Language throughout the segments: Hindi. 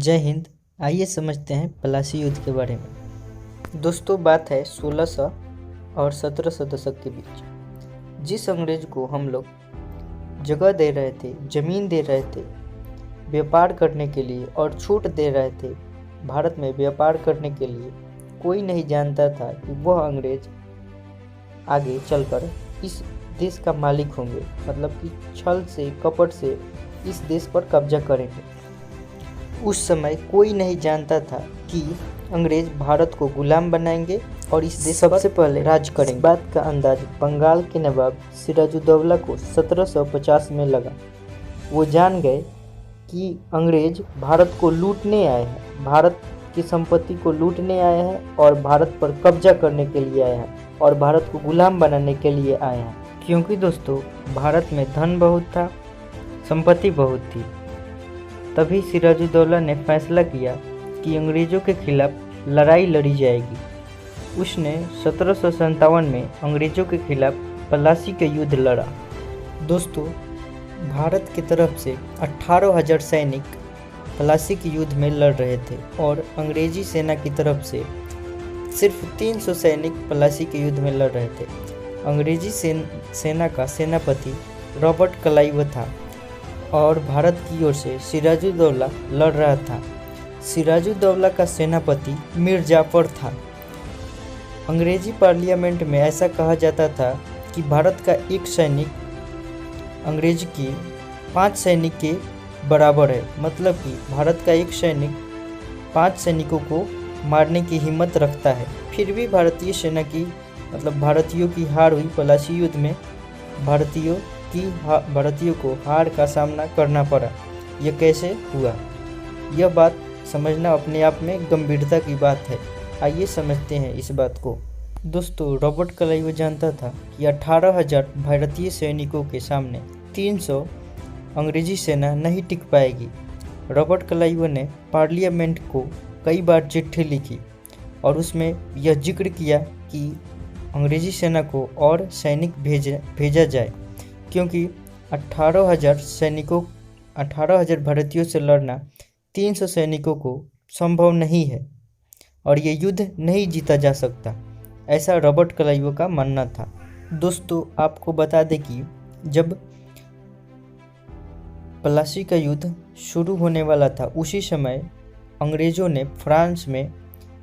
जय हिंद। आइए समझते हैं प्लासी युद्ध के बारे में। दोस्तों, बात है 1600 और 1700 दशक के बीच। जिस अंग्रेज को हम लोग जगह दे रहे थे, ज़मीन दे रहे थे व्यापार करने के लिए और छूट दे रहे थे भारत में व्यापार करने के लिए, कोई नहीं जानता था कि वह अंग्रेज आगे चलकर इस देश का मालिक होंगे, मतलब कि छल से कपट से इस देश पर कब्जा करेंगे। उस समय कोई नहीं जानता था कि अंग्रेज भारत को गुलाम बनाएंगे और इस देश सबसे पहले राज करेंगे। बात का अंदाज बंगाल के नवाब सिराजुद्दौला को 1750 में लगा। वो जान गए कि अंग्रेज भारत को लूटने आए हैं, भारत की संपत्ति को लूटने आए हैं और भारत पर कब्जा करने के लिए आए हैं और भारत को गुलाम बनाने के लिए आए हैं। क्योंकि दोस्तों, भारत में धन बहुत था, संपत्ति बहुत थी। तभी सिराजुद्दौला ने फैसला किया कि अंग्रेज़ों के खिलाफ लड़ाई लड़ी जाएगी। उसने 1757 में अंग्रेज़ों के खिलाफ प्लासी का युद्ध लड़ा। दोस्तों, भारत की तरफ से 18,000 सैनिक प्लासी के युद्ध में लड़ रहे थे और अंग्रेजी सेना की तरफ से सिर्फ 300 सैनिक प्लासी के युद्ध में लड़ रहे थे। अंग्रेजी सेना का सेनापति रॉबर्ट क्लाइव था और भारत की ओर से सिराजुद्दौला लड़ रहा था। सिराजुद्दौला का सेनापति मीर जाफर था। अंग्रेजी पार्लियामेंट में ऐसा कहा जाता था कि भारत का एक सैनिक अंग्रेज की 5 सैनिक के बराबर है, मतलब कि भारत का एक सैनिक 5 सैनिकों को मारने की हिम्मत रखता है। फिर भी भारतीय सेना की भारतीयों की हार हुई। प्लासी युद्ध में भारतीयों को हार का सामना करना पड़ा। यह कैसे हुआ, यह बात समझना अपने आप में गंभीरता की बात है। आइए समझते हैं इस बात को। दोस्तों, रॉबर्ट क्लाइव जानता था कि 18,000 भारतीय सैनिकों के सामने 300 अंग्रेजी सेना नहीं टिक पाएगी। रॉबर्ट क्लाइव ने पार्लियामेंट को कई बार चिट्ठी लिखी और उसमें यह जिक्र किया कि अंग्रेजी सेना को और सैनिक भेजा जाए, क्योंकि 18,000 भारतीयों से लड़ना 300 सैनिकों को संभव नहीं है और ये युद्ध नहीं जीता जा सकता, ऐसा रॉबर्ट क्लाइव का मानना था। दोस्तों, आपको बता दें कि जब प्लासी का युद्ध शुरू होने वाला था, उसी समय अंग्रेज़ों ने फ्रांस में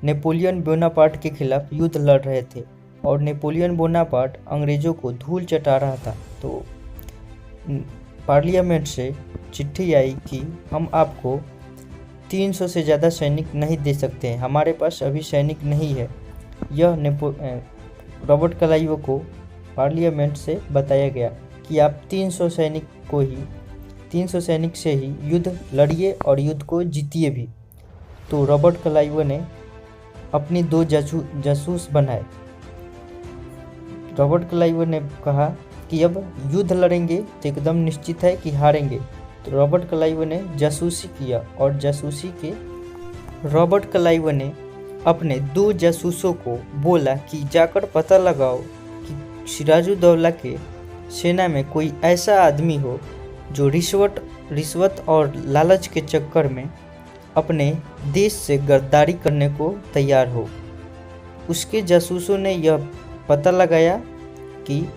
नेपोलियन बोनापार्ट के खिलाफ युद्ध लड़ रहे थे और नेपोलियन बोनापार्ट अंग्रेज़ों को धूल चटा रहा था। तो पार्लियामेंट से चिट्ठी आई कि हम आपको 300 से ज़्यादा सैनिक नहीं दे सकते हैं, हमारे पास अभी सैनिक नहीं है। यह रॉबर्ट क्लाइव को पार्लियामेंट से बताया गया कि आप 300 सैनिक से ही युद्ध लड़िए और युद्ध को जीतिए भी। तो रॉबर्ट क्लाइव ने अपनी 2 जासूस बनाए। रॉबर्ट क्लाइव ने कहा कि अब युद्ध लड़ेंगे तो एकदम निश्चित है कि हारेंगे। तो रॉबर्ट क्लाइव ने जासूसी किया और रॉबर्ट क्लाइव ने अपने 2 जासूसों को बोला कि जाकर पता लगाओ कि सिराजुद्दौला के सेना में कोई ऐसा आदमी हो जो रिश्वत और लालच के चक्कर में अपने देश से गद्दारी करने को तैयार हो। उसके जासूसों ने यह पता लगाया कि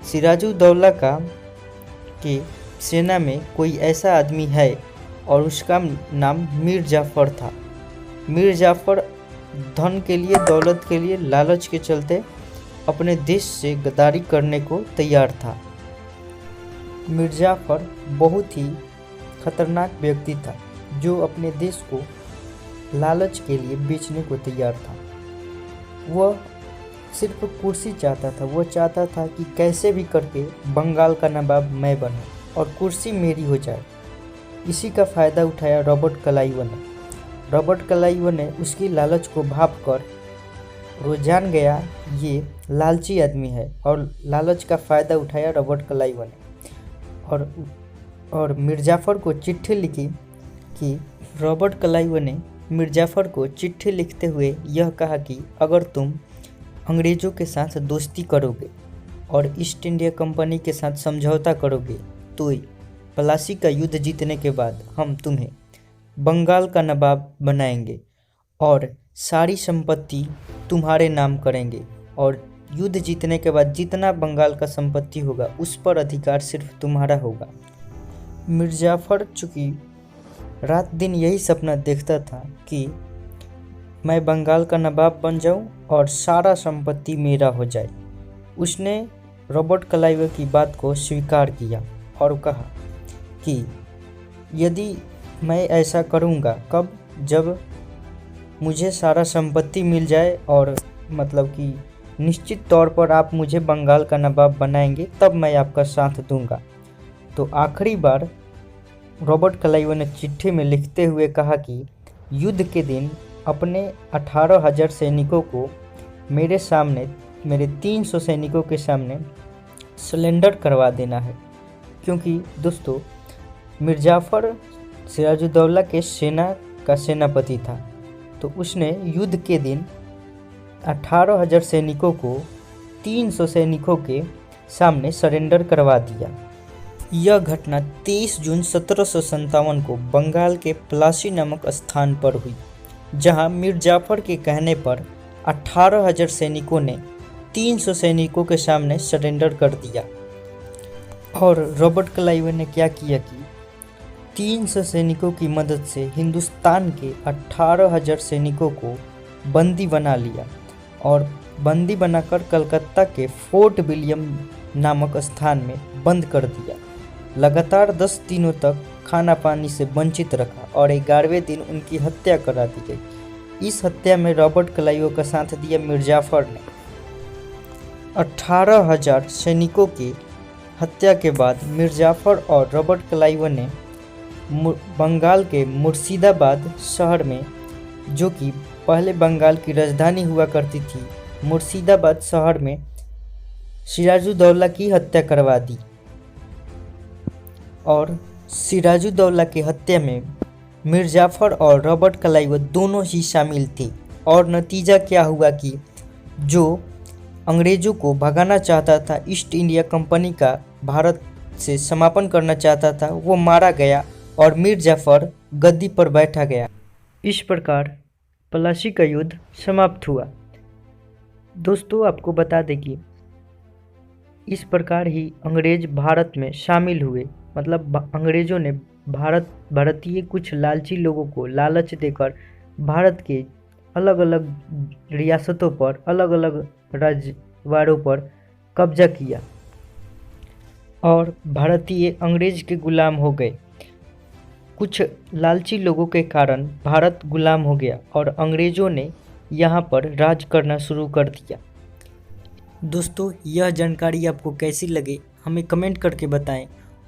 सिराजुद्दौला के सेना में कोई ऐसा आदमी है और उसका नाम मीर जाफर था। मीर जाफर धन के लिए, दौलत के लिए, लालच के चलते अपने देश से गद्दारी करने को तैयार था। मीर जाफर बहुत ही खतरनाक व्यक्ति था जो अपने देश को लालच के लिए बेचने को तैयार था। वह सिर्फ कुर्सी चाहता था। वो चाहता था कि कैसे भी करके बंगाल का नवाब मैं बनूं और कुर्सी मेरी हो जाए। इसी का फ़ायदा उठाया रॉबर्ट क्लाइव ने। रॉबर्ट क्लाइव ने उसकी लालच को भाप कर वो जान गया ये लालची आदमी है और लालच का फ़ायदा उठाया रॉबर्ट क्लाइव ने और मीर जाफर को चिट्ठी लिखी कि रॉबर्ट क्लाइव ने मीर जाफर को चिट्ठी लिखते हुए यह कहा कि अगर तुम अंग्रेज़ों के साथ दोस्ती करोगे और ईस्ट इंडिया कंपनी के साथ समझौता करोगे तो प्लासी का युद्ध जीतने के बाद हम तुम्हें बंगाल का नवाब बनाएंगे और सारी संपत्ति तुम्हारे नाम करेंगे, और युद्ध जीतने के बाद जितना बंगाल का संपत्ति होगा उस पर अधिकार सिर्फ तुम्हारा होगा। मिर्जाफर चूँकि रात दिन यही सपना देखता था कि मैं बंगाल का नवाब बन जाऊं और सारा संपत्ति मेरा हो जाए, उसने रॉबर्ट क्लाइव की बात को स्वीकार किया और कहा कि यदि मैं ऐसा करूंगा, कब, जब मुझे सारा संपत्ति मिल जाए और मतलब कि निश्चित तौर पर आप मुझे बंगाल का नवाब बनाएंगे, तब मैं आपका साथ दूंगा। तो आखिरी बार रॉबर्ट क्लाइव ने चिट्ठी में लिखते हुए कहा कि युद्ध के दिन अपने 18,000 सैनिकों को मेरे सामने, मेरे 300 सैनिकों के सामने सरेंडर करवा देना है, क्योंकि दोस्तों मिर्जाफर सिराजुद्दौला के सेना का सेनापति था। तो उसने युद्ध के दिन 18,000 सैनिकों को 300 सैनिकों के सामने सरेंडर करवा दिया। यह घटना 23 जून 1757 को बंगाल के पलासी नामक स्थान पर हुई, जहां मिर्जाफर के कहने पर 18,000 सैनिकों ने 300 सैनिकों के सामने सरेंडर कर दिया। और रॉबर्ट क्लाइव ने क्या किया कि 300 सैनिकों की मदद से हिंदुस्तान के 18,000 सैनिकों को बंदी बना लिया और बंदी बनाकर कलकत्ता के फोर्ट विलियम नामक स्थान में बंद कर दिया। लगातार 10 दिनों तक खाना पानी से वंचित रखा और 11वें दिन उनकी हत्या करा दी गई। इस हत्या में रॉबर्ट क्लाइव का साथ दिया मिर्जाफर ने। 18,000 सैनिकों की हत्या के बाद मिर्जाफर और रॉबर्ट क्लाइव ने बंगाल के मुर्शिदाबाद शहर में, जो कि पहले बंगाल की राजधानी हुआ करती थी, मुर्शिदाबाद शहर में सिराजुद्दौला की हत्या करवा दी। और सिराजुद्दौला की हत्या में मिर्जाफर और रॉबर्ट क्लाइव दोनों ही शामिल थे। और नतीजा क्या हुआ कि जो अंग्रेज़ों को भगाना चाहता था, ईस्ट इंडिया कंपनी का भारत से समापन करना चाहता था, वो मारा गया और मिर्जाफर गद्दी पर बैठा गया। इस प्रकार पलासी का युद्ध समाप्त हुआ। दोस्तों आपको बता दें कि इस प्रकार ही अंग्रेज भारत में शामिल हुए। मतलब अंग्रेज़ों ने भारतीय कुछ लालची लोगों को लालच देकर भारत के अलग अलग रियासतों पर, अलग अलग राजवाड़ों पर कब्जा किया और भारतीय अंग्रेज के गुलाम हो गए। कुछ लालची लोगों के कारण भारत गुलाम हो गया और अंग्रेज़ों ने यहाँ पर राज करना शुरू कर दिया। दोस्तों यह जानकारी आपको कैसी लगी हमें कमेंट करके बताएं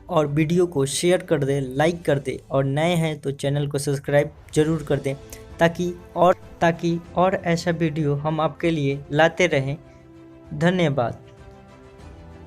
और वीडियो को शेयर कर दें, लाइक कर दें और नए हैं तो चैनल को सब्सक्राइब जरूर कर दें ताकि और ऐसा वीडियो हम आपके लिए लाते रहें। धन्यवाद।